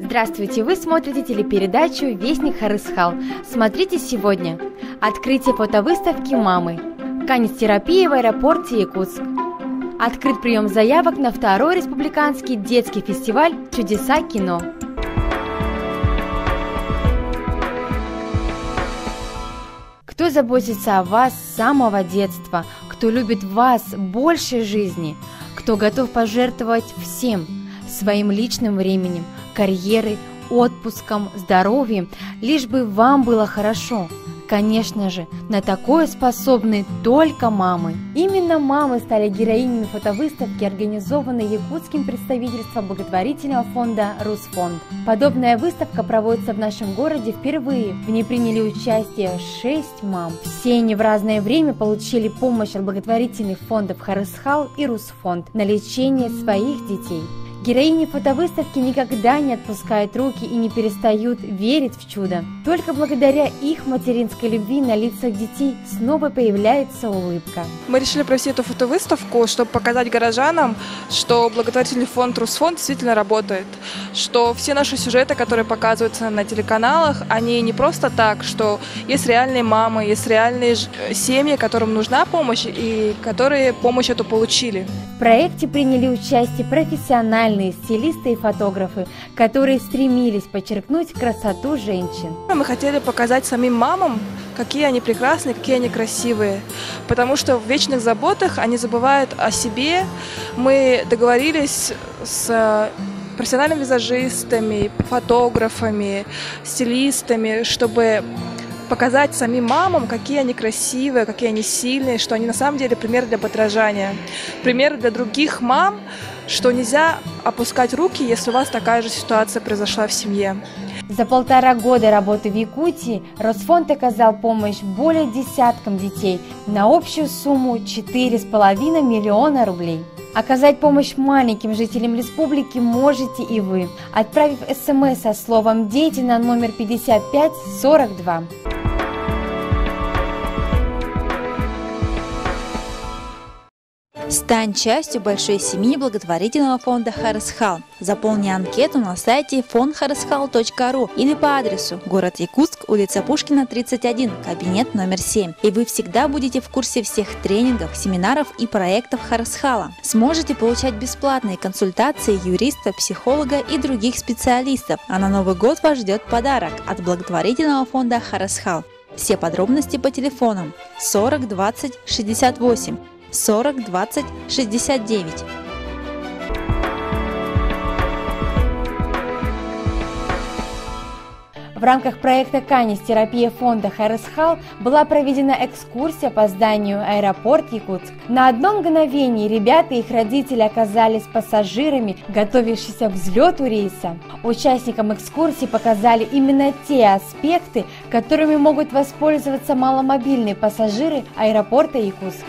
Здравствуйте! Вы смотрите телепередачу «Вестник Харысхал». Смотрите сегодня. Открытие фотовыставки «Мамы». Канистерапия в аэропорте Якутск. Открыт прием заявок на второй республиканский детский фестиваль «Чудеса кино». Кто заботится о вас с самого детства, кто любит вас больше жизни, кто готов пожертвовать всем, своим личным временем, карьерой, отпуском, здоровьем, лишь бы вам было хорошо. Конечно же, на такое способны только мамы. Именно мамы стали героинями фотовыставки, организованной якутским представительством благотворительного фонда «Русфонд». Подобная выставка проводится в нашем городе впервые. В ней приняли участие 6 мам. Все они в разное время получили помощь от благотворительных фондов Харысхал и Русфонд на лечение своих детей. Героини фотовыставки никогда не отпускают руки и не перестают верить в чудо. Только благодаря их материнской любви на лицах детей снова появляется улыбка. Мы решили провести эту фотовыставку, чтобы показать горожанам, что благотворительный фонд «Русфонд» действительно работает, что все наши сюжеты, которые показываются на телеканалах, они не просто так, что есть реальные мамы, есть реальные семьи, которым нужна помощь и которые помощь эту получили. В проекте приняли участие профессиональные стилисты и фотографы, которые стремились подчеркнуть красоту женщин. Мы хотели показать самим мамам, какие они прекрасные, какие они красивые, потому что в вечных заботах они забывают о себе. Мы договорились с профессиональными визажистами, фотографами, стилистами, чтобы показать самим мамам, какие они красивые, какие они сильные, что они на самом деле пример для подражания, пример для других мам, что нельзя опускать руки, если у вас такая же ситуация произошла в семье. За 1,5 года работы в Якутии Росфонд оказал помощь более десяткам детей на общую сумму 4,5 миллиона рублей. Оказать помощь маленьким жителям республики можете и вы, отправив СМС со словом «Дети» на номер 5542. Стань частью большой семьи благотворительного фонда Харысхал. Заполни анкету на сайте fondharysхал.ру или по адресу город Якутск, улица Пушкина, 31, кабинет номер 7. И вы всегда будете в курсе всех тренингов, семинаров и проектов Харысхала. Сможете получать бесплатные консультации юриста, психолога и других специалистов. А на Новый год вас ждет подарок от благотворительного фонда Харысхал. Все подробности по телефонам 40 20 68. 40 20 69. В рамках проекта «Канистерапия» фонда Харысхал была проведена экскурсия по зданию аэропорт Якутск. На одно мгновение ребята и их родители оказались пассажирами, готовившимися к взлету рейса. Участникам экскурсии показали именно те аспекты, которыми могут воспользоваться маломобильные пассажиры аэропорта Якутск.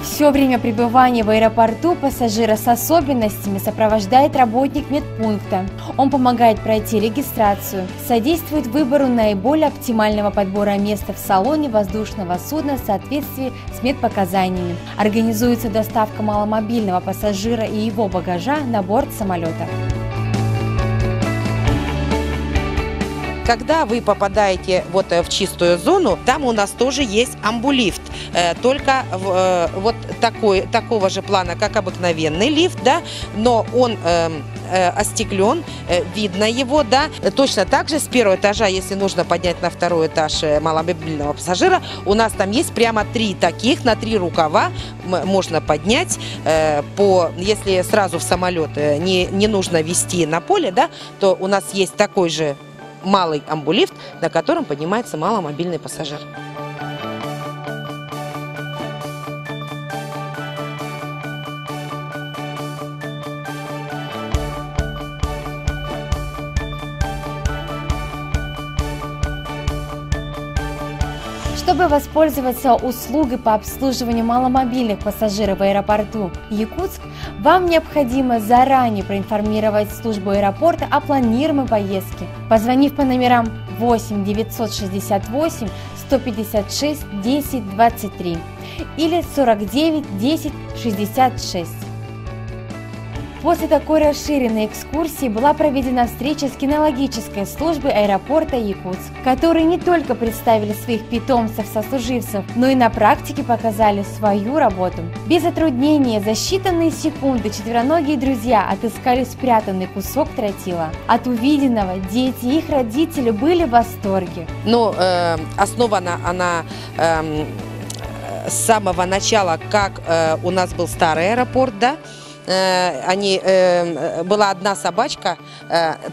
Все время пребывания в аэропорту пассажира с особенностями сопровождает работник медпункта. Он помогает пройти регистрацию, содействует выбору наиболее оптимального подбора места в салоне воздушного судна в соответствии с медпоказаниями. Организуется доставка маломобильного пассажира и его багажа на борт самолета. Когда вы попадаете вот в чистую зону, там у нас тоже есть амбулифт, только вот такого же плана, как обыкновенный лифт, да, но он остеклен, видно его, да. Точно так же с первого этажа, если нужно поднять на второй этаж маломобильного пассажира, у нас там есть прямо 3 таких, на 3 рукава можно поднять, если сразу в самолет не нужно везти на поле, да, то у нас есть такой же малый амбулифт, на котором поднимается маломобильный пассажир. Чтобы воспользоваться услугой по обслуживанию маломобильных пассажиров в аэропорту Якутск, вам необходимо заранее проинформировать службу аэропорта о планируемой поездке, позвонив по номерам 8 968 156 10 23 или 49 10 66. После такой расширенной экскурсии была проведена встреча с кинологической службой аэропорта Якутск, которые не только представили своих питомцев-сослуживцев, но и на практике показали свою работу. Без затруднения за считанные секунды четвероногие друзья отыскали спрятанный кусок тротила. От увиденного дети и их родители были в восторге. Но основана она с самого начала, как у нас был старый аэропорт, да? Была одна собачка,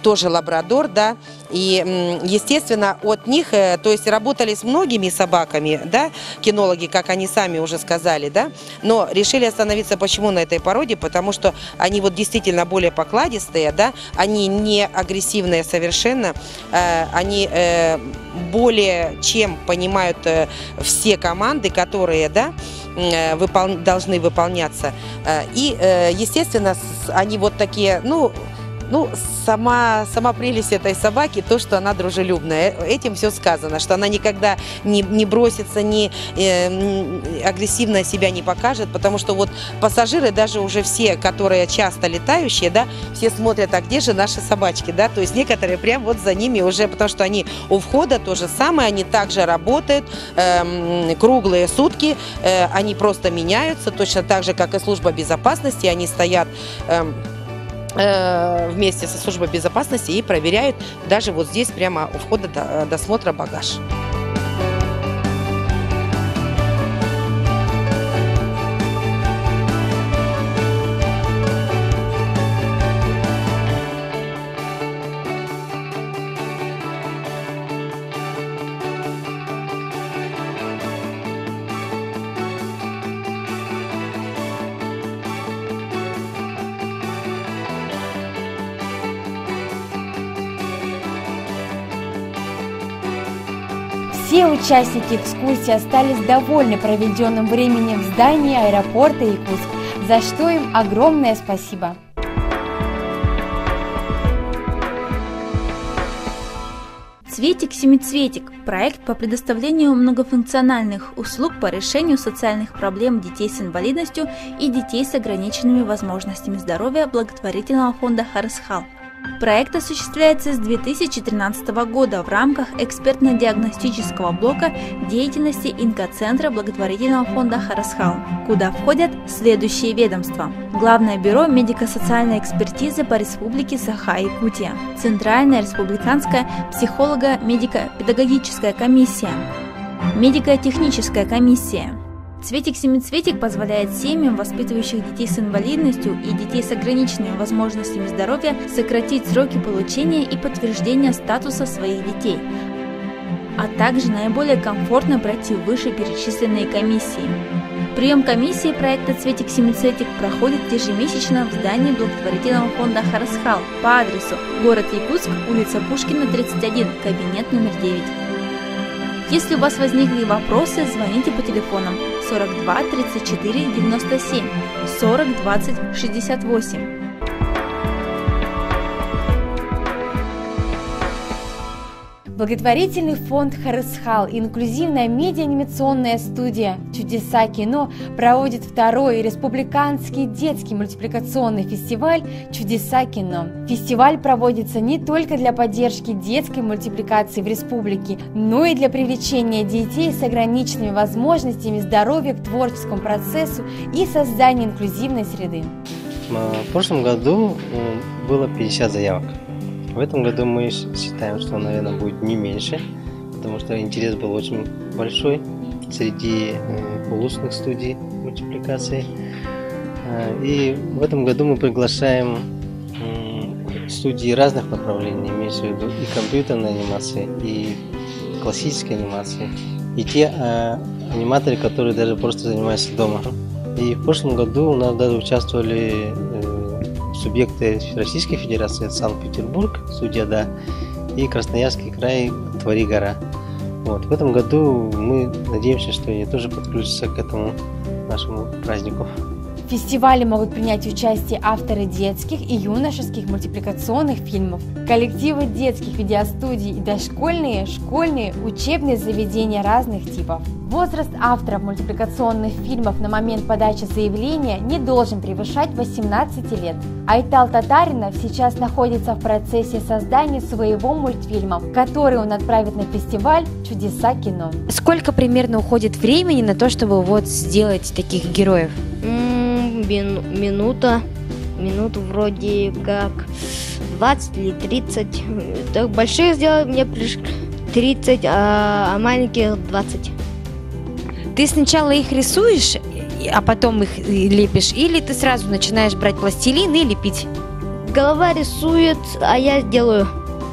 тоже лабрадор, да, и, естественно, от них, то есть работали с многими собаками, да, кинологи, как они сами уже сказали, да, но решили остановиться почему на этой породе, потому что они вот действительно более покладистые, да, они не агрессивные совершенно, они более чем понимают все команды, которые, да, должны выполняться. И, естественно, они вот такие, сама прелесть этой собаки, то, что она дружелюбная. Этим все сказано, что она никогда не бросится, не агрессивно себя не покажет, потому что вот пассажиры, даже уже все, которые часто летающие, да, все смотрят, а где же наши собачки, да, то есть некоторые прям вот за ними уже, потому что они у входа то же самое, они также работают круглые сутки, они просто меняются, точно так же, как и служба безопасности, они стоят вместе со службой безопасности и проверяют даже вот здесь прямо у входа досмотра багаж. Все участники экскурсии остались довольны проведенным временем в здании аэропорта Якутск, за что им огромное спасибо. Цветик-семицветик – проект по предоставлению многофункциональных услуг по решению социальных проблем детей с инвалидностью и детей с ограниченными возможностями здоровья благотворительного фонда «Харысхал». Проект осуществляется с 2013 года в рамках экспертно-диагностического блока деятельности Инкоцентра благотворительного фонда «Харысхал», куда входят следующие ведомства: Главное бюро медико-социальной экспертизы по Республике Саха-Якутия, Центральная республиканская психолого-медико-педагогическая комиссия, медико-техническая комиссия. Цветик-семицветик позволяет семьям, воспитывающих детей с инвалидностью и детей с ограниченными возможностями здоровья, сократить сроки получения и подтверждения статуса своих детей, а также наиболее комфортно пройти вышеперечисленные комиссии. Прием комиссии проекта «Цветик-семицветик» проходит ежемесячно в здании благотворительного фонда «Харысхал» по адресу город Якутск, улица Пушкина, 31, кабинет номер 9. Если у вас возникли вопросы, звоните по телефонам 42 34 97 40 20 68. Благотворительный фонд «Харысхал» и инклюзивная медиа-анимационная студия «Чудеса кино» проводит второй республиканский детский мультипликационный фестиваль «Чудеса кино». Фестиваль проводится не только для поддержки детской мультипликации в республике, но и для привлечения детей с ограниченными возможностями здоровья к творческому процессу и создания инклюзивной среды. В прошлом году было 50 заявок. В этом году мы считаем, что, наверное, будет не меньше, потому что интерес был очень большой среди улусных студий мультипликации. И в этом году мы приглашаем студии разных направлений, имеется в виду и компьютерной анимации, и классической анимации, и те аниматоры, которые даже просто занимаются дома. И в прошлом году у нас даже участвовали субъекты Российской Федерации, Санкт-Петербург, студия, да, и Красноярский край, Твори гора. Вот. В этом году мы надеемся, что они тоже подключатся к этому нашему празднику. В фестивале могут принять участие авторы детских и юношеских мультипликационных фильмов, коллективы детских видеостудий и дошкольные, школьные, учебные заведения разных типов. Возраст авторов мультипликационных фильмов на момент подачи заявления не должен превышать 18 лет. Айтал Татаринов сейчас находится в процессе создания своего мультфильма, который он отправит на фестиваль «Чудеса кино». Сколько примерно уходит времени на то, чтобы сделать таких героев? Минуту вроде как 20 или 30. Так больших сделать мне 30, а маленьких 20. Ты сначала их рисуешь, а потом их лепишь, или ты сразу начинаешь брать пластилин и лепить? Голова рисует, а я делаю.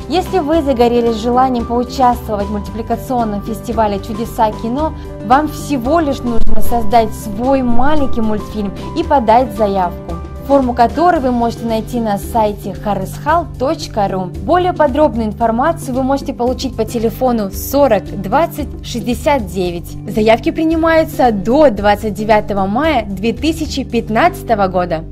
Если вы загорелись желанием поучаствовать в мультипликационном фестивале «Чудеса кино», вам всего лишь нужно создать свой маленький мультфильм и подать заявку, форму которой вы можете найти на сайте harishal.ru. Более подробную информацию вы можете получить по телефону 40 20 69. Заявки принимаются до 29 мая 2015 года.